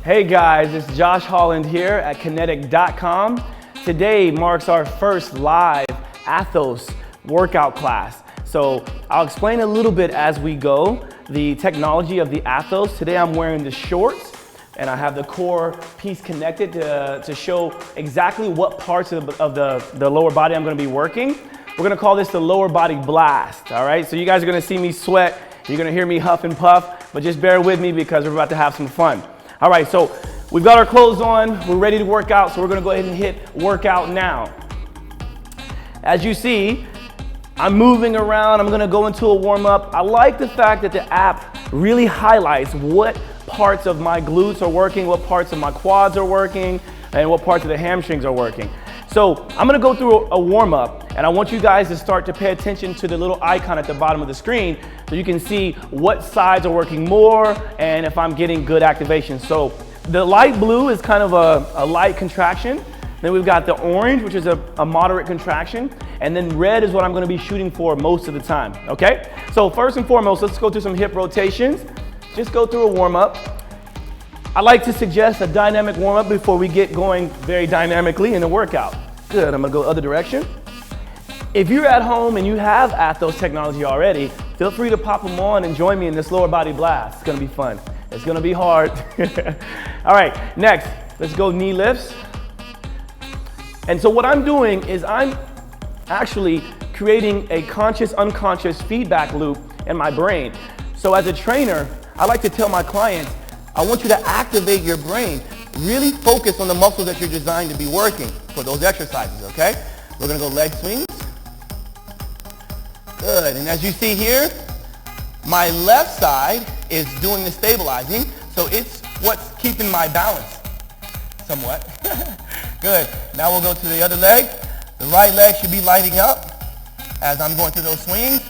Hey guys, it's Josh Holland here at Qinetic.com. Today marks our first live Athos workout class. So I'll explain a little bit as we go the technology of the Athos. Today I'm wearing the shorts and I have the core piece connected to show exactly what parts of the lower body I'm gonna be working. We're gonna call this the lower body blast, all right? So you guys are gonna see me sweat, you're gonna hear me huff and puff, but just bear with me because we're about to have some fun. All right, so we've got our clothes on, we're ready to work out, so we're gonna go ahead and hit workout now. As you see, I'm moving around, I'm gonna go into a warm up. I like the fact that the app really highlights what parts of my glutes are working, what parts of my quads are working, and what parts of the hamstrings are working. So I'm gonna go through a warm up, and I want you guys to start to pay attention to the little icon at the bottom of the screen so you can see what sides are working more and if I'm getting good activation. So the light blue is kind of a light contraction. Then we've got the orange, which is a moderate contraction. And then red is what I'm gonna be shooting for most of the time, okay? So first and foremost, let's go through some hip rotations. Just go through a warm up. I like to suggest a dynamic warm up before we get going very dynamically in the workout. Good, I'm gonna go other direction. If you're at home and you have Athos technology already, feel free to pop them on and join me in this lower body blast. It's gonna be fun. It's gonna be hard. All right, next, let's go knee lifts. And so what I'm doing is I'm actually creating a conscious-unconscious feedback loop in my brain. So as a trainer, I like to tell my clients, I want you to activate your brain. Really focus on the muscles that you're designed to be working for those exercises, okay? We're gonna go leg swings. Good, and as you see here, my left side is doing the stabilizing, so it's what's keeping my balance somewhat. Good, now we'll go to the other leg. The right leg should be lighting up as I'm going through those swings.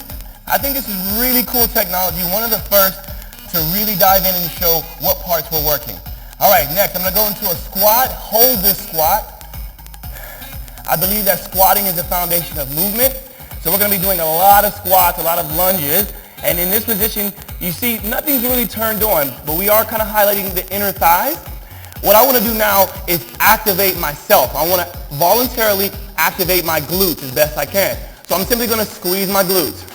I think this is really cool technology, one of the first to really dive in and show what parts we're working. All right, next I'm gonna go into a squat, hold this squat. I believe that squatting is the foundation of movement. So we're gonna be doing a lot of squats, a lot of lunges, and in this position, you see nothing's really turned on, but we are kind of highlighting the inner thighs. What I wanna do now is activate myself. I wanna voluntarily activate my glutes as best I can. So I'm simply gonna squeeze my glutes.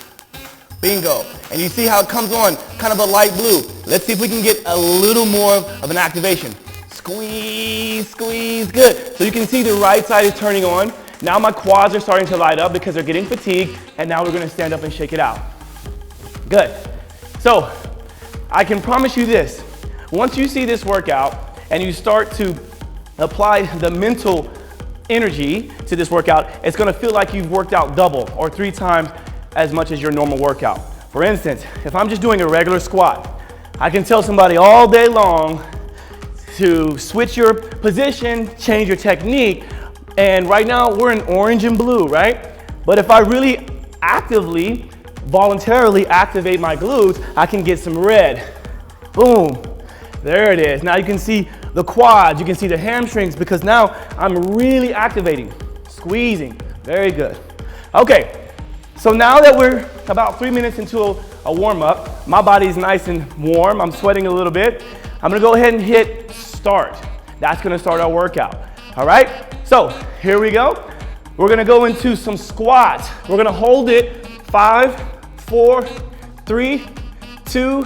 Bingo. And you see how it comes on, kind of a light blue. Let's see if we can get a little more of an activation. Squeeze, squeeze, good. So you can see the right side is turning on. Now my quads are starting to light up because they're getting fatigued, and now we're gonna stand up and shake it out. Good. So I can promise you this, once you see this workout and you start to apply the mental energy to this workout, it's gonna feel like you've worked out double or 3 times as much as your normal workout. For instance, if I'm just doing a regular squat, I can tell somebody all day long to switch your position, change your technique, and right now we're in orange and blue, right? But if I really actively, voluntarily activate my glutes, I can get some red. Boom, there it is. Now you can see the quads, you can see the hamstrings because now I'm really activating, squeezing, very good. Okay. So now that we're about 3 minutes into a warm-up, my body's nice and warm, I'm sweating a little bit. I'm gonna go ahead and hit start. That's gonna start our workout, all right? So here we go. We're gonna go into some squats. We're gonna hold it, 5, 4, 3, 2,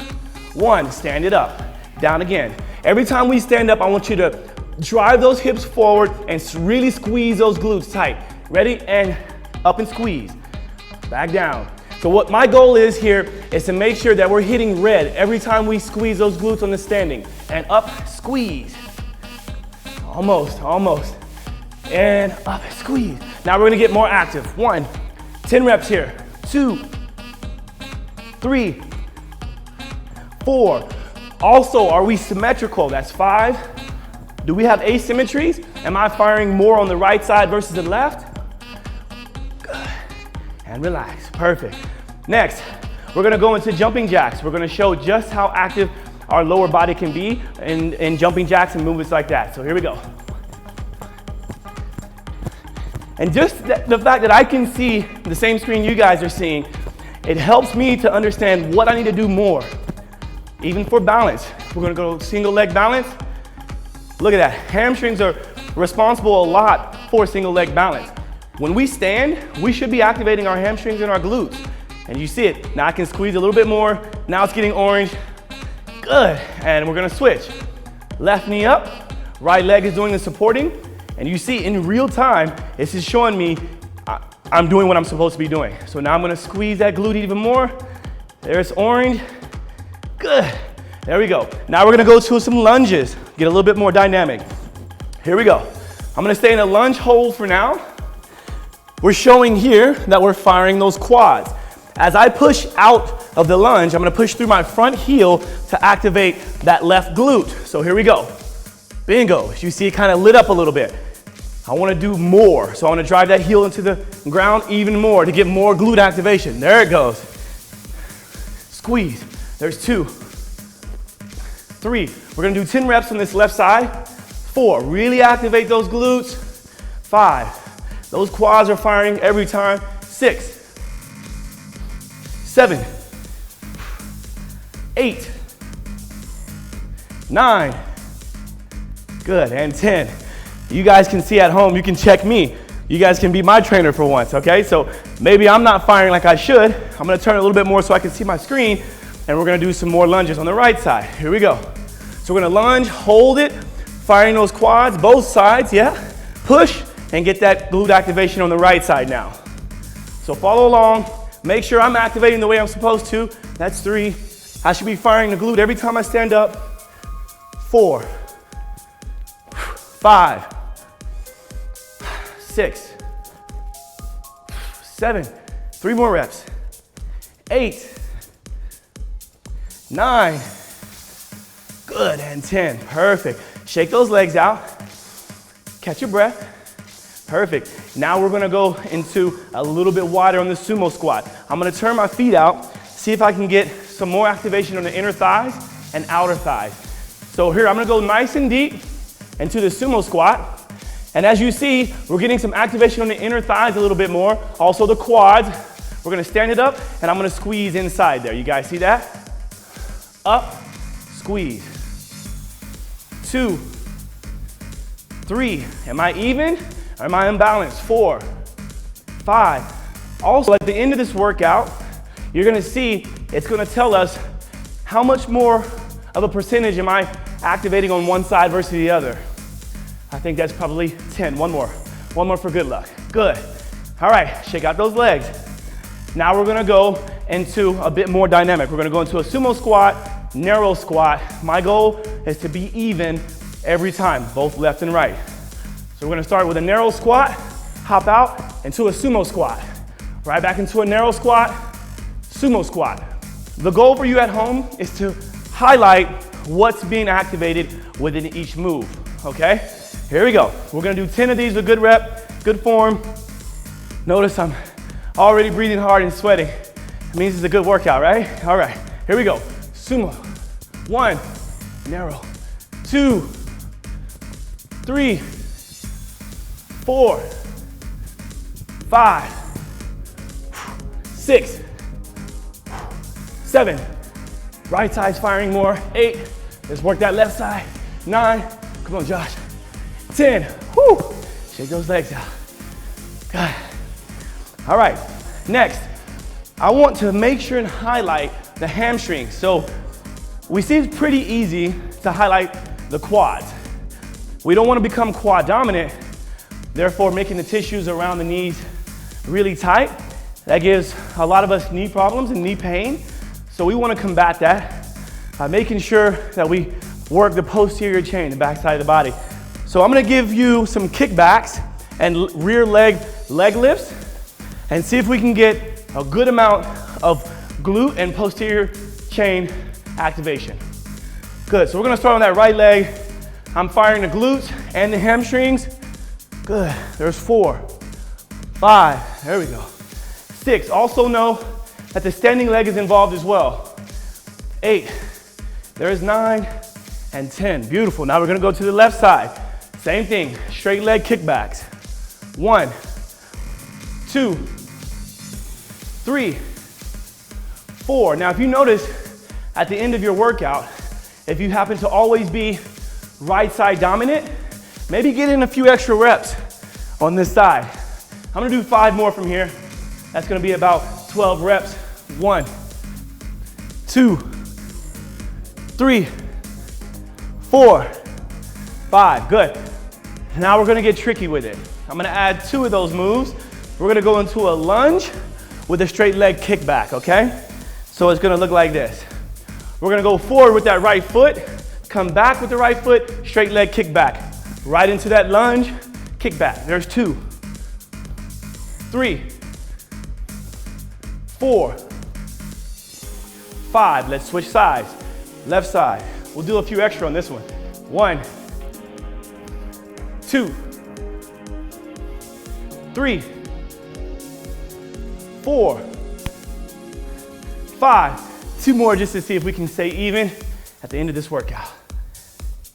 1. Stand it up, down again. Every time we stand up, I want you to drive those hips forward and really squeeze those glutes tight. Ready? And up and squeeze. Back down. So what my goal is here is to make sure that we're hitting red every time we squeeze those glutes on the standing. And up, squeeze. Almost, almost. And up, squeeze. Now we're gonna get more active. 1, 10 reps here. 2, 3, 4. Also, are we symmetrical? That's 5. Do we have asymmetries? Am I firing more on the right side versus the left? And relax, perfect. Next, we're gonna go into jumping jacks. We're gonna show just how active our lower body can be in jumping jacks and movements like that. So here we go. And just the fact that I can see the same screen you guys are seeing, it helps me to understand what I need to do more. Even for balance, we're gonna go single leg balance. Look at that. Hamstrings are responsible a lot for single leg balance. When we stand, we should be activating our hamstrings and our glutes. And you see it. Now I can squeeze a little bit more. Now it's getting orange. Good. And we're gonna switch. Left knee up, right leg is doing the supporting. And you see in real time, this is showing me I'm doing what I'm supposed to be doing. So now I'm gonna squeeze that glute even more. There's orange. Good. There we go. Now we're gonna go to some lunges. Get a little bit more dynamic. Here we go. I'm gonna stay in a lunge hold for now. We're showing here that we're firing those quads. As I push out of the lunge, I'm gonna push through my front heel to activate that left glute. So here we go. Bingo. You see it kind of lit up a little bit. I wanna do more. So I wanna drive that heel into the ground even more to get more glute activation. There it goes. Squeeze. There's 2. 3. We're gonna do 10 reps on this left side. 4. Really activate those glutes. 5. Those quads are firing every time. 6. 7. 8. 9. Good, and 10. You guys can see at home, you can check me. You guys can be my trainer for once, okay? So maybe I'm not firing like I should. I'm gonna turn a little bit more so I can see my screen, and we're gonna do some more lunges on the right side. Here we go. So we're gonna lunge, hold it, firing those quads, both sides, yeah? Push, and get that glute activation on the right side now. So follow along, make sure I'm activating the way I'm supposed to. That's 3. I should be firing the glute every time I stand up. 4. 5. 6. 7. 3 more reps. 8. 9. Good, and 10. Perfect. Shake those legs out. Catch your breath. Perfect. Now we're gonna go into a little bit wider on the sumo squat. I'm gonna turn my feet out, see if I can get some more activation on the inner thighs and outer thighs. So here, I'm gonna go nice and deep into the sumo squat. And as you see, we're getting some activation on the inner thighs a little bit more, also the quads. We're gonna stand it up, and I'm gonna squeeze inside there. You guys see that? Up, squeeze. 2, 3, am I even? Or am I unbalanced? 4, 5. Also, at the end of this workout, you're gonna see it's gonna tell us how much more of a percentage am I activating on one side versus the other. I think that's probably 10. One more for good luck. Good. All right, shake out those legs. Now we're gonna go into a bit more dynamic. We're gonna go into a sumo squat, narrow squat. My goal is to be even every time, both left and right. So we're gonna start with a narrow squat, hop out into a sumo squat. Right back into a narrow squat, sumo squat. The goal for you at home is to highlight what's being activated within each move, okay? Here we go. We're gonna do 10 of these with good rep, good form. Notice I'm already breathing hard and sweating. It means it's a good workout, right? All right, here we go. Sumo. 1, narrow. 2, 3, 4, 5, 6, 7. Right side's firing more. 8. Let's work that left side. 9. Come on, Josh. 10. Whew. Shake those legs out. Good. All right. Next, I want to make sure and highlight the hamstrings. So we see it's pretty easy to highlight the quads. We don't want to become quad dominant, therefore making the tissues around the knees really tight. That gives a lot of us knee problems and knee pain. So we want to combat that by making sure that we work the posterior chain, the back side of the body. So I'm going to give you some kickbacks and rear leg lifts and see if we can get a good amount of glute and posterior chain activation. Good, so we're gonna start on that right leg. I'm firing the glutes and the hamstrings. Good, there's 4, 5, there we go. 6, also know that the standing leg is involved as well. 8, there's 9, and 10, beautiful. Now we're gonna go to the left side. Same thing, straight leg kickbacks. 1, 2, 3, 4. Now if you notice at the end of your workout, if you happen to always be right side dominant, maybe get in a few extra reps on this side. I'm gonna do 5 more from here. That's gonna be about 12 reps. 1, 2, 3, 4, 5, good. Now we're gonna get tricky with it. I'm gonna add 2 of those moves. We're gonna go into a lunge with a straight leg kickback, okay? So it's gonna look like this. We're gonna go forward with that right foot, come back with the right foot, straight leg kickback. Right into that lunge, kickback. There's 2, 3, 4, 5. Let's switch sides. Left side. We'll do a few extra on this one. 1, 2, 3, 4, 5. 2 more just to see if we can stay even at the end of this workout.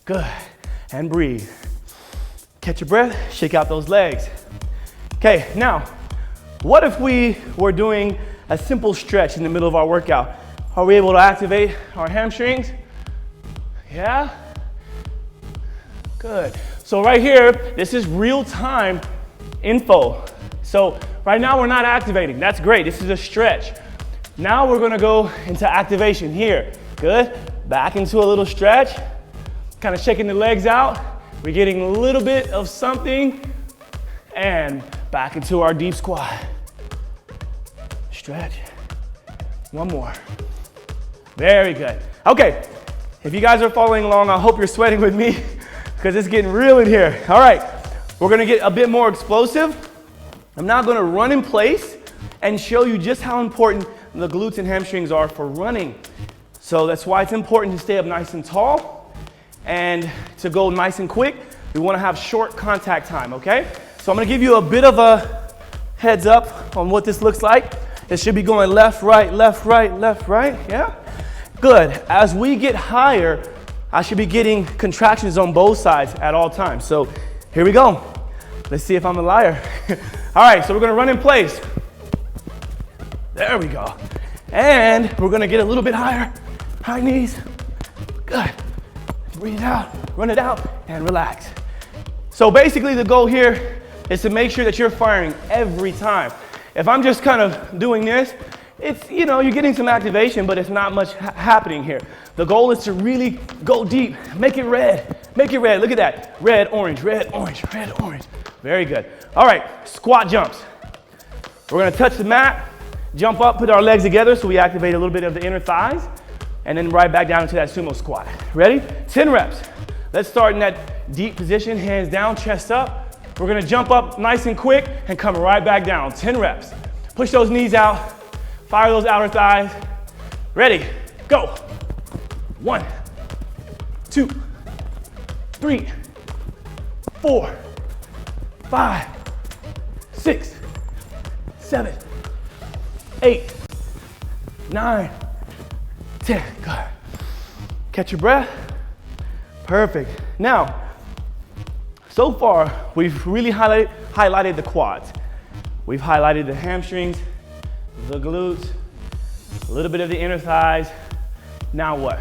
Good. And breathe. Catch your breath, shake out those legs. Okay, now, what if we were doing a simple stretch in the middle of our workout? Are we able to activate our hamstrings? Yeah? Good. So right here, this is real-time info. So right now we're not activating. That's great. This is a stretch. Now we're gonna go into activation here. Good. Back into a little stretch. Kind of shaking the legs out. We're getting a little bit of something. And back into our deep squat. Stretch. 1 more. Very good. Okay. If you guys are following along, I hope you're sweating with me because it's getting real in here. All right. We're gonna get a bit more explosive. I'm now gonna run in place and show you just how important the glutes and hamstrings are for running. So that's why it's important to stay up nice and tall and to go nice and quick. We wanna have short contact time, okay? So I'm gonna give you a bit of a heads up on what this looks like. It should be going left, right, left, right, left, right, yeah? Good. As we get higher, I should be getting contractions on both sides at all times. So here we go. Let's see if I'm a liar. All right, so we're gonna run in place. There we go. And we're gonna get a little bit higher. High knees. Good. Breathe out, run it out, and relax. So basically the goal here is to make sure that you're firing every time. If I'm just kind of doing this, it's, you know, you're getting some activation, but it's not much happening here. The goal is to really go deep. Make it red. Make it red. Look at that. Red, orange, red, orange, red, orange. Very good. All right, squat jumps. We're gonna touch the mat, jump up, put our legs together so we activate a little bit of the inner thighs, and then right back down into that sumo squat. Ready? 10 reps. Let's start in that deep position, hands down, chest up. We're gonna jump up nice and quick and come right back down. 10 reps. Push those knees out, fire those outer thighs. Ready, go. 1, 2, 3, 4, 5, 6, 7, 8, 9, 10. Good. Catch your breath. Perfect. Now, so far, we've really highlighted the quads. We've highlighted the hamstrings, the glutes, a little bit of the inner thighs. Now what?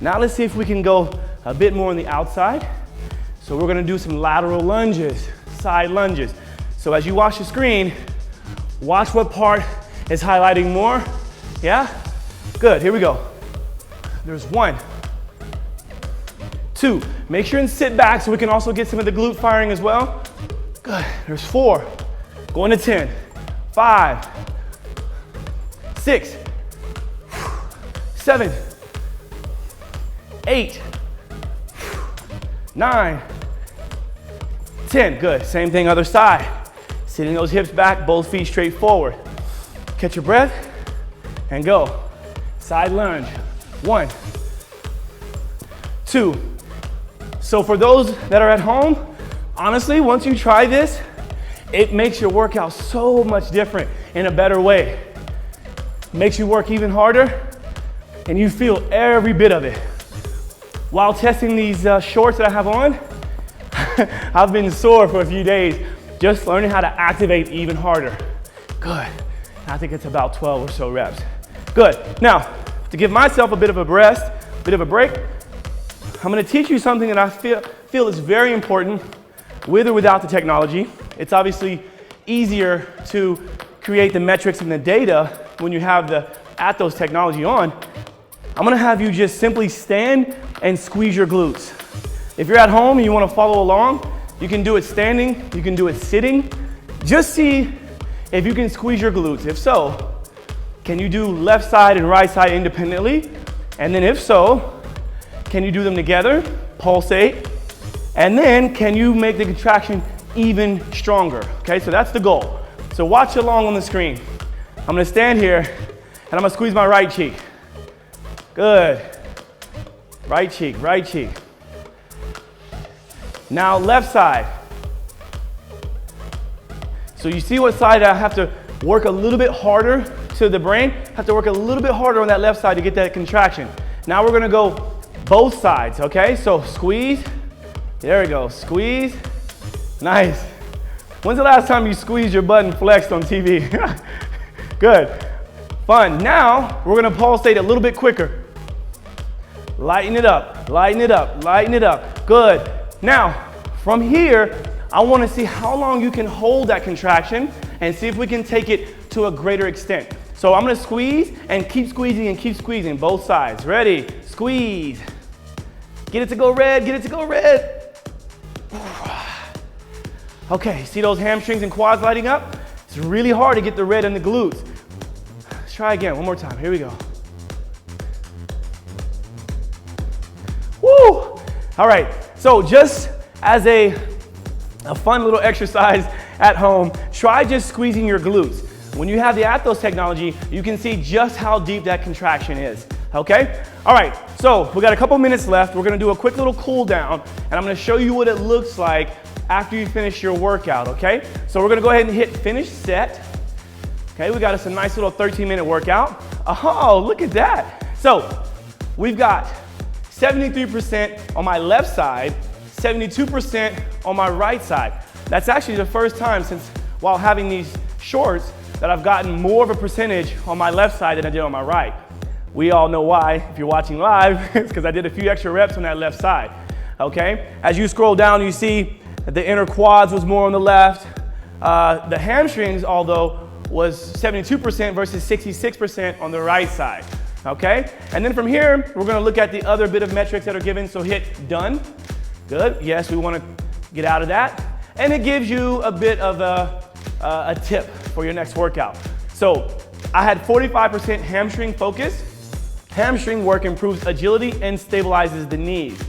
Now let's see if we can go a bit more on the outside. So we're gonna do some lateral lunges, side lunges. So as you watch the screen, watch what part is highlighting more. Yeah? Good, here we go. There's 1, 2. Make sure and sit back so we can also get some of the glute firing as well. Good, there's 4. Going to 10. 5, 6, 7, 8, 9, 10. Good. Same thing other side. Sitting those hips back, both feet straight forward. Catch your breath and go. Side lunge. 1, 2. So for those that are at home, honestly, once you try this, it makes your workout so much different in a better way. Makes you work even harder, and you feel every bit of it. While testing these shorts that I have on, I've been sore for a few days, just learning how to activate even harder. Good. I think it's about 12 or so reps. Good. Now, to give myself a bit of a break, I'm gonna teach you something that I feel is very important with or without the technology. It's obviously easier to create the metrics and the data when you have the Athos technology on. I'm gonna have you just simply stand and squeeze your glutes. If you're at home and you wanna follow along, you can do it standing, you can do it sitting. Just see if you can squeeze your glutes. If so, can you do left side and right side independently? And then if so, can you do them together? Pulsate. And then can you make the contraction even stronger? Okay, so that's the goal. So watch along on the screen. I'm gonna stand here and I'm gonna squeeze my right cheek. Good. Right cheek, right cheek. Now left side. So you see what side I have to work a little bit harder to the brain? Have to work a little bit harder on that left side to get that contraction. Now we're gonna go both sides, okay? So squeeze. There we go, squeeze. Nice. When's the last time you squeezed your butt and flexed on TV? Good. Fun. Now, we're gonna pulsate a little bit quicker. Lighten it up, lighten it up, lighten it up. Good. Now, from here, I wanna see how long you can hold that contraction and see if we can take it to a greater extent. So I'm gonna squeeze and keep squeezing, both sides. Ready? Squeeze. Get it to go red, get it to go red. Okay, see those hamstrings and quads lighting up? It's really hard to get the red in the glutes. Let's try again, one more time, here we go. Woo! All right, so just as a fun little exercise at home, try just squeezing your glutes. When you have the Athos technology, you can see just how deep that contraction is, okay? All right, so we got a couple minutes left. We're gonna do a quick little cool down, and I'm gonna show you what it looks like after you finish your workout, okay? So we're gonna go ahead and hit finish set. Okay, we got us a nice little 13-minute workout. Oh, look at that. So we've got 73% on my left side, 72% on my right side. That's actually the first time since while having these shorts that I've gotten more of a percentage on my left side than I did on my right. We all know why, if you're watching live, it's because I did a few extra reps on that left side, okay? As you scroll down, you see that the inner quads was more on the left. The hamstrings, although, was 72% versus 66% on the right side, okay? And then from here, we're gonna look at the other bit of metrics that are given, so hit done. Good, yes, we wanna get out of that. And it gives you a bit of a tip for your next workout. So I had 45% hamstring focus. Hamstring work improves agility and stabilizes the knees.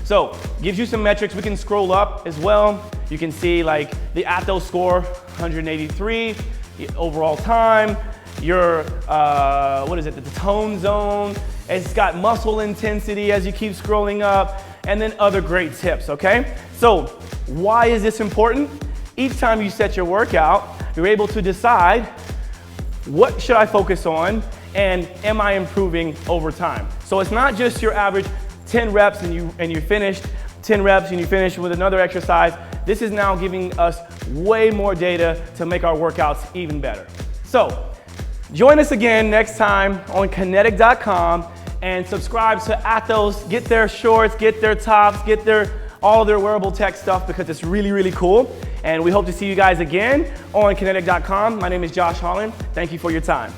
So gives you some metrics. We can scroll up as well. You can see like the Athos score, 183, overall time, your, what is it, the tone zone. It's got muscle intensity as you keep scrolling up, and then other great tips, okay? So why is this important? Each time you set your workout, you're able to decide what should I focus on and am I improving over time? So it's not just your average 10 reps and you finished, 10 reps and you finish with another exercise. This is now giving us way more data to make our workouts even better. So join us again next time on Qinetic.com and subscribe to Athos. Get their shorts, get their tops, get all their wearable tech stuff because it's really, really cool. And we hope to see you guys again on Qinetic.com. My name is Josh Holland. Thank you for your time.